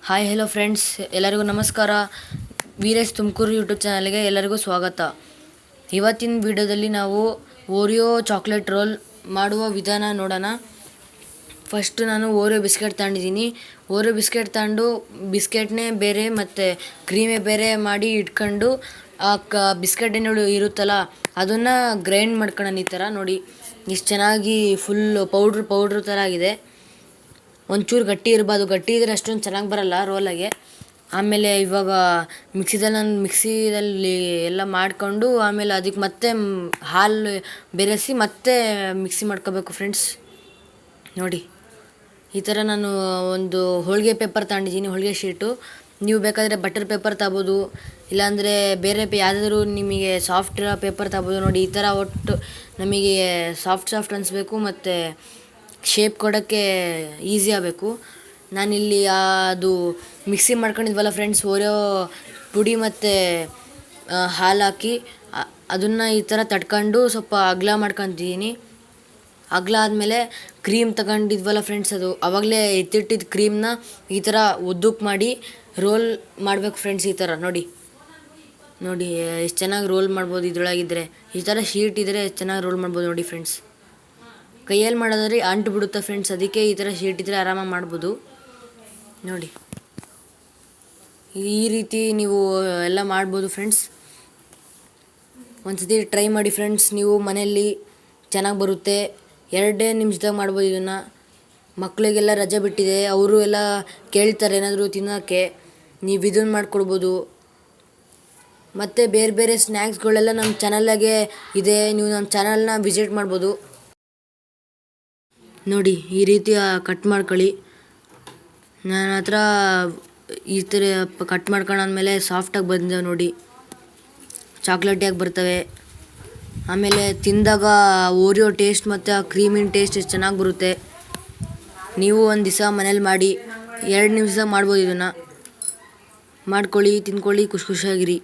Hi hello friends, ಎಲ್ಲರಿಗೂ ನಮಸ್ಕಾರ. Veeresh Tumakuru YouTube ಚಾನಲ್ಗೆ ಎಲ್ಲರಿಗೂ ಸ್ವಾಗತ. ಇವತ್ತಿನ ವಿಡಿಯೋದಲ್ಲಿ ನಾವು ಓರಿಯೋ ಚಾಕ್ಲೇಟ್ ರೋಲ್ ಮಾಡುವ ವಿಧಾನ ನೋಡೋಣ. ಫಸ್ಟ್ ನಾನು ಓರಿಯೋ ಬಿಸ್ಕೆಟ್ ತಗೊಂಡಿದ್ದೀನಿ. ಓರಿಯೋ ಬಿಸ್ಕೆಟ್ ತಗೊಂಡು ಬಿಸ್ಕೆಟ್ನೇ ಬೇರೆ ಮತ್ತು ಕ್ರೀಮೇ ಬೇರೆ ಮಾಡಿ ಇಟ್ಕೊಂಡು ಆ ಬಿಸ್ಕೆಟ್ ಏನು ಇರುತ್ತಲ್ಲ ಅದನ್ನು ಗ್ರೈಂಡ್ ಮಾಡ್ಕೊಳ್ಳೋಣ. ಈ ಥರ ನೋಡಿ, ಇಷ್ಟು ಚೆನ್ನಾಗಿ ಫುಲ್ ಪೌಡ್ರ್ ಥರ ಆಗಿದೆ. ಒಂಚೂರು ಗಟ್ಟಿ ಇರಬಾರ್ದು, ಗಟ್ಟಿ ಇದ್ದರೆ ಅಷ್ಟೊಂದು ಚೆನ್ನಾಗಿ ಬರೋಲ್ಲ ರೋಲಾಗೆ. ಆಮೇಲೆ ಇವಾಗ ಮಿಕ್ಸಿದಲ್ಲಿ ಎಲ್ಲ ಮಾಡಿಕೊಂಡು ಆಮೇಲೆ ಅದಕ್ಕೆ ಮತ್ತೆ ಹಾಲು ಬೆರೆಸಿ ಮತ್ತೆ ಮಿಕ್ಸಿ ಮಾಡ್ಕೋಬೇಕು ಫ್ರೆಂಡ್ಸ್. ನೋಡಿ, ಈ ಥರ ನಾನು ಒಂದು ಹೋಳಿಗೆ ಪೇಪರ್ ತಗೊಂಡಿದ್ದೀನಿ, ಹೋಳಿಗೆ ಶೀಟು. ನೀವು ಬೇಕಾದರೆ ಬಟರ್ ಪೇಪರ್ ತಗೋಬೋದು, ಇಲ್ಲಾಂದರೆ ಬೇರೆ ಯಾವುದಾದ್ರೂ ನಿಮಗೆ ಸಾಫ್ಟ್ ಪೇಪರ್ ತಗೋಬೋದು. ನೋಡಿ, ಈ ಥರ ಒಟ್ಟು ನಮಗೆ ಸಾಫ್ಟ್ ಅನಿಸ್ಬೇಕು ಮತ್ತು ಶೇಪ್ ಕೊಡೋಕ್ಕೆ ಈಸಿ ಆಗಬೇಕು. ನಾನಿಲ್ಲಿ ಅದು ಮಿಕ್ಸಿ ಮಾಡ್ಕೊಂಡಿದ್ವಲ್ಲ ಫ್ರೆಂಡ್ಸ್, ಓರಿಯೋ ಪುಡಿ ಮತ್ತು ಹಾಲು ಹಾಕಿ ಅದನ್ನು ಈ ಥರ ತಡ್ಕೊಂಡು ಸ್ವಲ್ಪ ಅಗಲ ಮಾಡ್ಕೊತಿದ್ದೀನಿ. ಅಗಲ ಆದಮೇಲೆ ಕ್ರೀಮ್ ತಗೊಂಡಿದ್ವಲ್ಲ ಫ್ರೆಂಡ್ಸ್, ಅದು ಆವಾಗಲೇ ಎತ್ತಿಟ್ಟಿದ್ದ ಕ್ರೀಮ್ನ ಈ ಥರ ಉದ್ದಕ್ಕೆ ಮಾಡಿ ರೋಲ್ ಮಾಡಬೇಕು ಫ್ರೆಂಡ್ಸ್. ಈ ಥರ ನೋಡಿ ಎಷ್ಟು ಚೆನ್ನಾಗಿ ರೋಲ್ ಮಾಡ್ಬೋದು. ಇದ್ರೊಳಗಿದ್ರೆ ಈ ಥರ ಶೀಟ್ ಇದ್ದರೆ ಎಷ್ಟು ಚೆನ್ನಾಗಿ ರೋಲ್ ಮಾಡ್ಬೋದು ನೋಡಿ ಫ್ರೆಂಡ್ಸ್. ಕೈಯಲ್ಲಿ ಮಾಡೋದಾದ್ರೆ ಅಂಟು ಬಿಡುತ್ತೆ ಫ್ರೆಂಡ್ಸ್, ಅದಕ್ಕೆ ಈ ಥರ ಶೀಟ್ ಇದ್ದರೆ ಆರಾಮಾಗಿ ಮಾಡ್ಬೋದು. ನೋಡಿ, ಈ ರೀತಿ ನೀವು ಎಲ್ಲ ಮಾಡ್ಬೋದು ಫ್ರೆಂಡ್ಸ್. ಒಂದ್ಸತಿ ಟ್ರೈ ಮಾಡಿ ಫ್ರೆಂಡ್ಸ್, ನೀವು ಮನೆಯಲ್ಲಿ ಚೆನ್ನಾಗಿ ಬರುತ್ತೆ. 2 ನಿಮಿಷದಾಗ ಮಾಡ್ಬೋದು ಇದನ್ನು. ಮಕ್ಕಳಿಗೆಲ್ಲ ರಜೆ ಬಿಟ್ಟಿದೆ, ಅವರು ಎಲ್ಲ ಕೇಳ್ತಾರೆ ಏನಾದರೂ ತಿನ್ನೋಕ್ಕೆ, ನೀವು ಇದನ್ನು ಮಾಡಿಕೊಡ್ಬೋದು. ಮತ್ತು ಬೇರೆ ಬೇರೆ ಸ್ನ್ಯಾಕ್ಸ್ಗಳೆಲ್ಲ ನಮ್ಮ ಚಾನಲ್ಲಾಗೆ ಇದೆ, ನೀವು ನಮ್ಮ ಚಾನಲ್ನ ವಿಸಿಟ್ ಮಾಡ್ಬೋದು. ನೋಡಿ, ಈ ರೀತಿ ಕಟ್ ಮಾಡ್ಕೊಳ್ಳಿ. ನನ್ನ ಹತ್ರ ಈ ಥರ ಕಟ್ ಮಾಡ್ಕೊಂಡಾದ್ಮೇಲೆ ಸಾಫ್ಟಾಗಿ ಬಂದಿದ್ದಾವೆ ನೋಡಿ, ಚಾಕ್ಲೇಟಿಯಾಗಿ ಬರ್ತವೆ. ಆಮೇಲೆ ತಿಂದಾಗ ಓರಿಯೋ ಟೇಸ್ಟ್ ಮತ್ತು ಆ ಕ್ರೀಮಿನ ಟೇಸ್ಟ್ ಎಷ್ಟು ಚೆನ್ನಾಗಿ ಬರುತ್ತೆ. ನೀವು ಒಂದು ದಿವಸ ಮನೇಲಿ ಮಾಡಿ 2 ನಿಮಿಷ ಮಾಡ್ಬೋದು. ಇದನ್ನು ಮಾಡ್ಕೊಳ್ಳಿ, ತಿಂದ್ಕೊಳ್ಳಿ, ಖುಷಿಯಾಗಿರಿ.